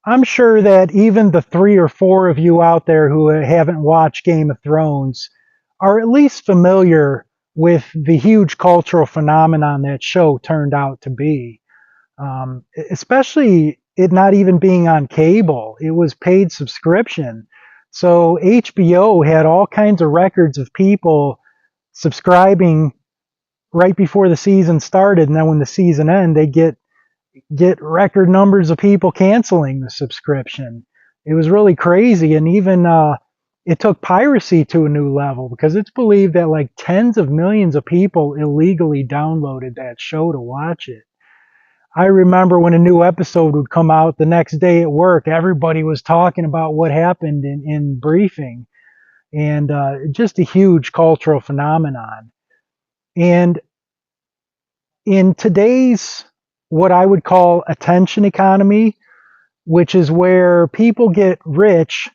I'm sure that even the three or four of you out there who haven't watched Game of Thrones are at least familiar with the huge cultural phenomenon that show turned out to be. Especially it not even being on cable, it was paid subscription. So HBO had all kinds of records of people subscribing right before the season started, and then when the season ended, they get record numbers of people canceling the subscription. It was really crazy, and even it took piracy to a new level because it's believed that like tens of millions of people illegally downloaded that show to watch it. I remember when a new episode would come out the next day at work, everybody was talking about what happened in briefing, and just a huge cultural phenomenon. And in today's what I would call attention economy, which is where people get rich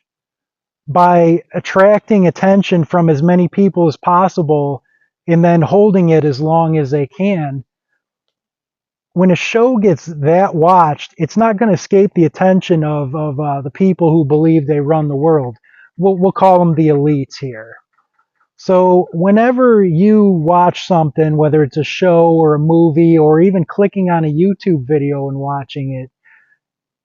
by attracting attention from as many people as possible and then holding it as long as they can. When a show gets that watched, it's not going to escape the attention of the people who believe they run the world. We'll call them the elites here. So whenever you watch something, whether it's a show or a movie or even clicking on a YouTube video and watching it,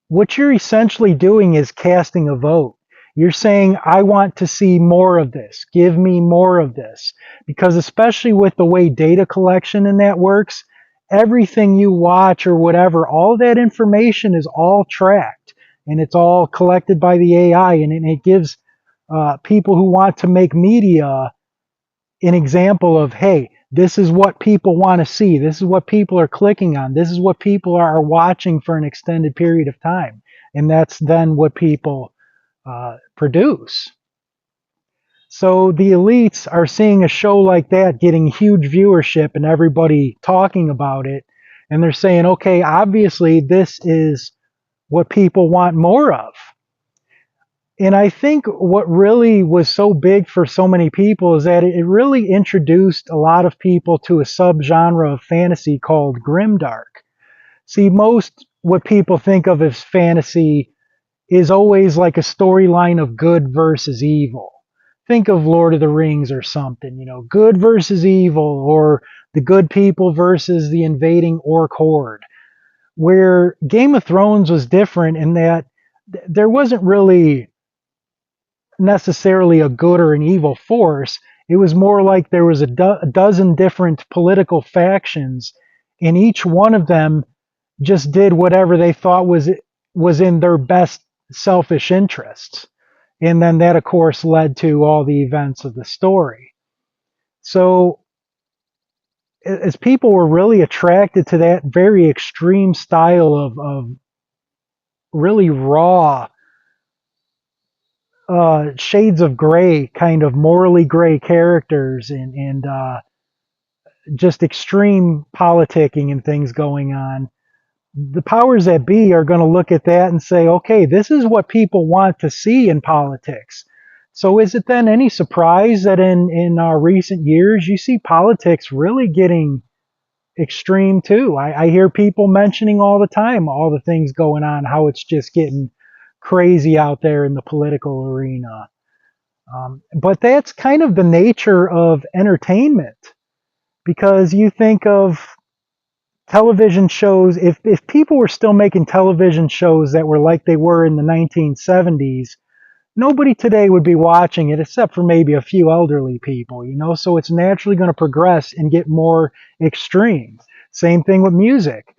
what you're essentially doing is casting a vote. You're saying, I want to see more of this. Give me more of this. Because especially with the way data collection and that works, everything you watch or whatever, all that information is all tracked and it's all collected by the AI, and it gives people who want to make media an example of, hey, this is what people want to see. This is what people are clicking on. This is what people are watching for an extended period of time. And that's then what people produce. So the elites are seeing a show like that getting huge viewership and everybody talking about it. And they're saying, okay, obviously this is what people want more of. And I think what really was so big for so many people is that it really introduced a lot of people to a subgenre of fantasy called grimdark. See, most what people think of as fantasy is always like a storyline of good versus evil. Think of Lord of the Rings or something, good versus evil, or the good people versus the invading orc horde. Where Game of Thrones was different in that there wasn't really necessarily a good or an evil force. It was more like there was a dozen different political factions, and each one of them just did whatever they thought was in their best selfish interests. And then that, of course, led to all the events of the story. So, as people were really attracted to that very extreme style of really raw shades of gray, kind of morally gray characters, and just extreme politicking and things going on. The powers that be are going to look at that and say, okay, this is what people want to see in politics. So is it then any surprise that in recent years you see politics really getting extreme too? I hear people mentioning all the time all the things going on, how it's just getting crazy out there in the political arena. But that's kind of the nature of entertainment, because you think of television shows, if people were still making television shows that were like they were in the 1970s, nobody today would be watching it except for maybe a few elderly people. So it's naturally going to progress and get more extreme. Same thing with music.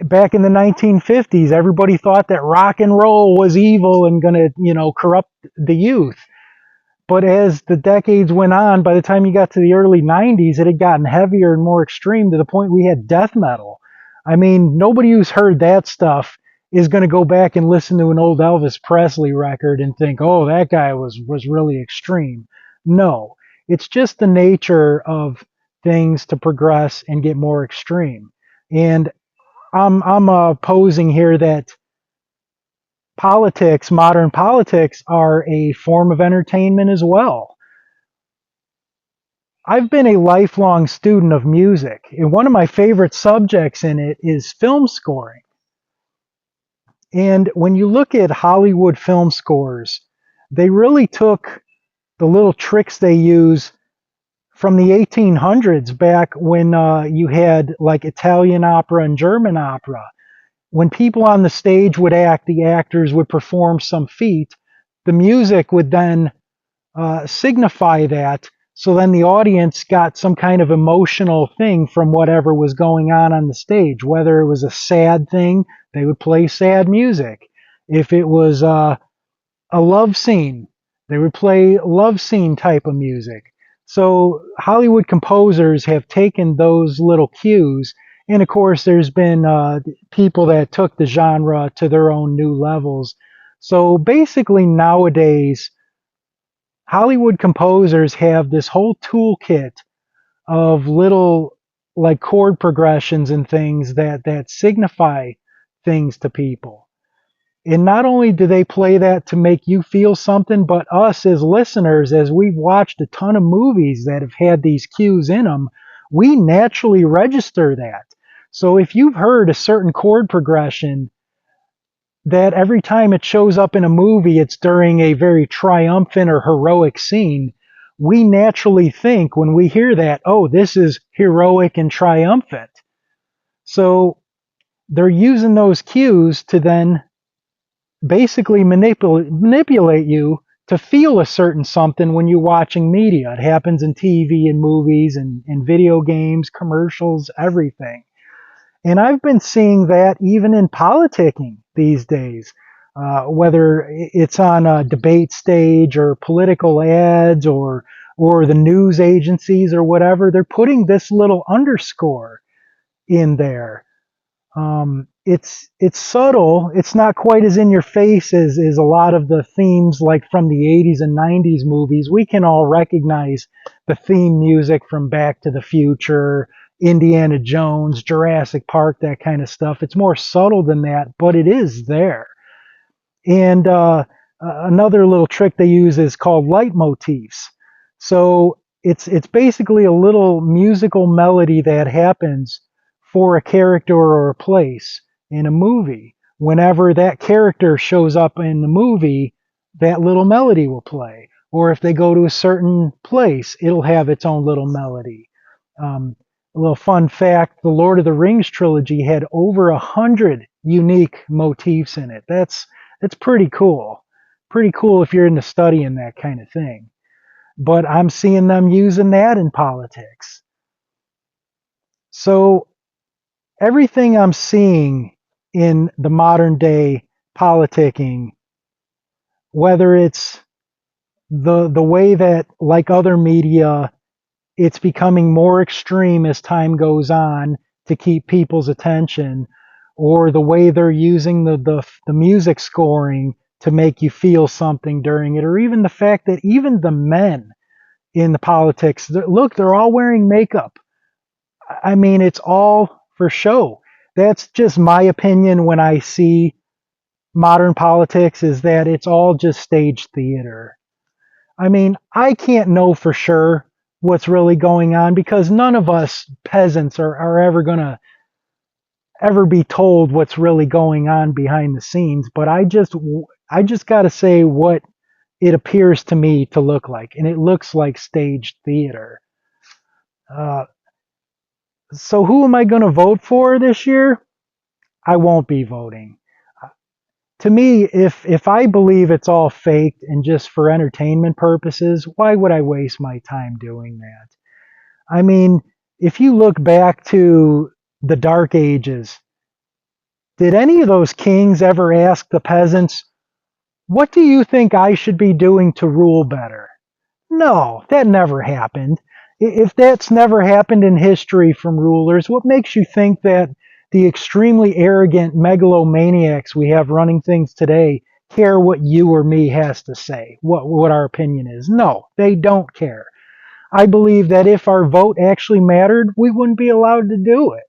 Back in the 1950s, everybody thought that rock and roll was evil and going to, corrupt the youth. But as the decades went on, by the time you got to the early 90s, it had gotten heavier and more extreme to the point we had death metal. I mean, nobody who's heard that stuff is going to go back and listen to an old Elvis Presley record and think, oh, that guy was really extreme. No, it's just the nature of things to progress and get more extreme. And I'm posing here that politics, modern politics, are a form of entertainment as well. I've been a lifelong student of music, and one of my favorite subjects in it is film scoring. And when you look at Hollywood film scores, they really took the little tricks they use from the 1800s, back when you had like Italian opera and German opera. When people on the stage would act, the actors would perform some feat. The music would then signify that. So then the audience got some kind of emotional thing from whatever was going on the stage. Whether it was a sad thing, they would play sad music. If it was a love scene, they would play love scene type of music. So Hollywood composers have taken those little cues, and of course, there's been people that took the genre to their own new levels. So basically, nowadays, Hollywood composers have this whole toolkit of little like chord progressions and things that signify things to people. And not only do they play that to make you feel something, but us as listeners, as we've watched a ton of movies that have had these cues in them, we naturally register that. So if you've heard a certain chord progression that every time it shows up in a movie, it's during a very triumphant or heroic scene, we naturally think when we hear that, oh, this is heroic and triumphant. So they're using those cues to then basically manipulate you to feel a certain something when you're watching media. It happens in TV and movies and video games, commercials, everything. And I've been seeing that even in politicking these days, whether it's on a debate stage or political ads or the news agencies or whatever. They're putting this little underscore in there. It's subtle. It's not quite as in your face as a lot of the themes like from the 80s and 90s movies. We can all recognize the theme music from Back to the Future, Indiana Jones, Jurassic Park, that kind of stuff. It's more subtle than that, but it is there. And another little trick they use is called leitmotifs. So it's basically a little musical melody that happens for a character or a place in a movie. Whenever that character shows up in the movie, that little melody will play. Or if they go to a certain place, it'll have its own little melody. A little fun fact, the Lord of the Rings trilogy had over 100 unique motifs in it. That's pretty cool. Pretty cool if you're into studying that kind of thing. But I'm seeing them using that in politics. So everything I'm seeing in the modern day politicking, whether it's the way that, like other media, it's becoming more extreme as time goes on to keep people's attention, or the way they're using the music scoring to make you feel something during it, or even the fact that even the men in the politics, look, they're all wearing makeup. I mean, it's all for show. That's just my opinion when I see modern politics, is that it's all just stage theater. I mean, I can't know for sure what's really going on because none of us peasants are ever going to ever be told what's really going on behind the scenes. But I just got to say what it appears to me to look like, and it looks like staged theater. Uh, so who am I going to vote for this year? I won't be voting. To me, if I believe it's all faked and just for entertainment purposes, why would I waste my time doing that? I mean, if you look back to the Dark Ages, did any of those kings ever ask the peasants, what do you think I should be doing to rule better? No, that never happened. If that's never happened in history from rulers, what makes you think that the extremely arrogant megalomaniacs we have running things today care what you or me has to say, what our opinion is? No, they don't care. I believe that if our vote actually mattered, we wouldn't be allowed to do it.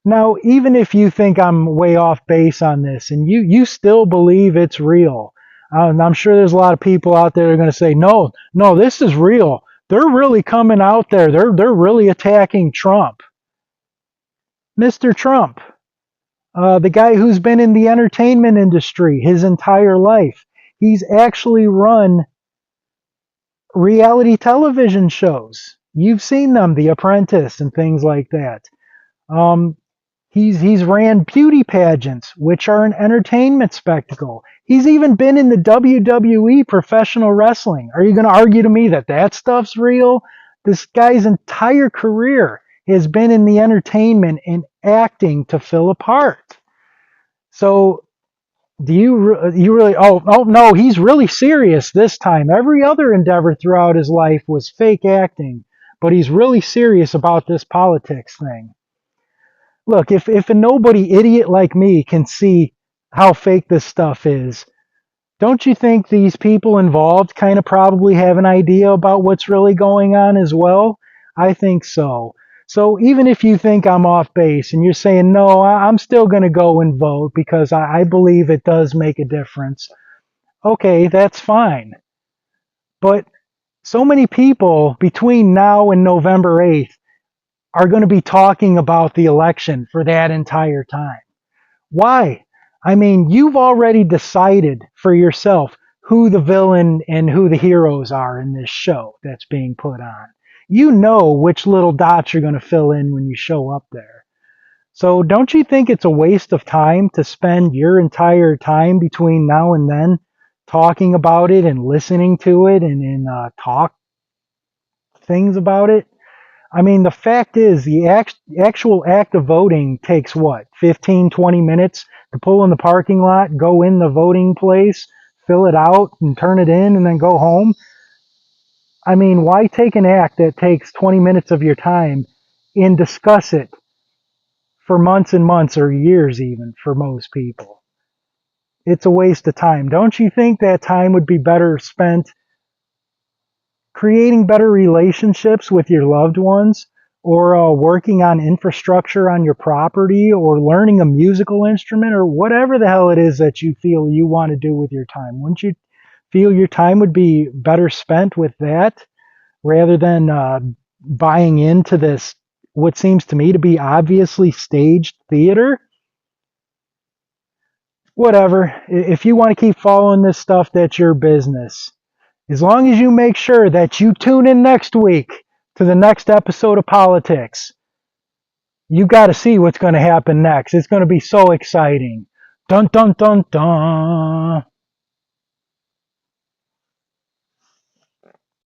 Now, even if you think I'm way off base on this and you still believe it's real, I'm sure there's a lot of people out there that are going to say, no, no, this is real. They're really coming out there. They're really attacking Trump. Mr. Trump, The guy who's been in the entertainment industry his entire life. He's actually run reality television shows. You've seen them, The Apprentice and things like that. Um, he's ran beauty pageants, which are an entertainment spectacle. He's even been in the WWE professional wrestling. Are you going to argue to me that that stuff's real? This guy's entire career has been in the entertainment and acting to fill a part. So do you really? Oh no, he's really serious this time. Every other endeavor throughout his life was fake acting, but he's really serious about this politics thing. Look, if a nobody idiot like me can see how fake this stuff is, don't you think these people involved kind of probably have an idea about what's really going on as well? I think so. So even if you think I'm off base and you're saying, no, I'm still going to go and vote because I believe it does make a difference, okay, that's fine. But so many people between now and November 8th are going to be talking about the election for that entire time. Why? I mean, you've already decided for yourself who the villain and who the heroes are in this show that's being put on. You know which little dots you're going to fill in when you show up there. So don't you think it's a waste of time to spend your entire time between now and then talking about it and listening to it and talk things about it? I mean, the fact is, the actual act of voting takes what, 15, 20 minutes to pull in the parking lot, go in the voting place, fill it out, and turn it in, and then go home? I mean, why take an act that takes 20 minutes of your time and discuss it for months and months or years even for most people? It's a waste of time. Don't you think that time would be better spent creating better relationships with your loved ones, or working on infrastructure on your property, or learning a musical instrument, or whatever the hell it is that you feel you want to do with your time? Wouldn't you feel your time would be better spent with that rather than buying into this, what seems to me to be obviously staged theater? Whatever. If you want to keep following this stuff, that's your business. As long as you make sure that you tune in next week to the next episode of Politics, you got to see what's going to happen next. It's going to be so exciting. Dun dun dun dun.